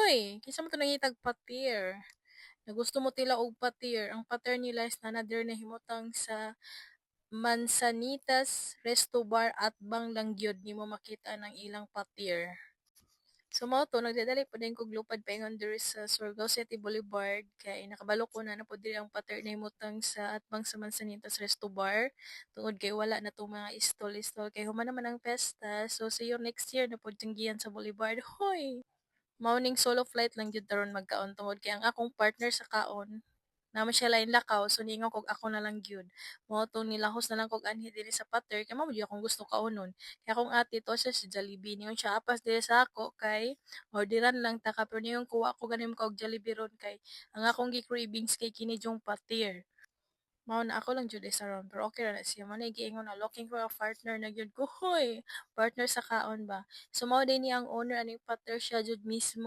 Hoy, kinsa man 'to nangitag patir? Na gusto mo tila og patir, ang patir nila is nanader na himutang sa Mansanitas Resto Bar at bang lang gyud nimo makita ng ilang patir. So mao to nagdadali po din kog lupad paingon diri sa Surigao City Boulevard kay nakabalo ko na po diri ang pater na himutang sa atbang sa Mansanitas Resto Bar tungod kay wala na tong mga istol-istol kay human naman ang pesta. So see you next year na pod giyan sa Boulevard. Hoy! Mao solo flight lang jud taron magkaon tungod kay ang akong partner sa kaon naman siya lain lakaw so niingon kog ako na lang gyud. Mao tong nilahos na lang kog anhi diri sa pater kay mao gyud akong gusto kaonon. Kaya akong ate to siya sa Jollibee niyon siya apas diri sa ako kay orderan lang ta ka pero niyon kuha ko ganin ka og Jollibee ron kay ang akong gi-cravings kay kini jong patir. Mao na ako lang jud isa ron pero okay ra na siya. Mao na giingon na looking for a partner na gyud ko. Hoy, partner sa kaon ba. So mao din ni ang owner aning pater siya jud mismo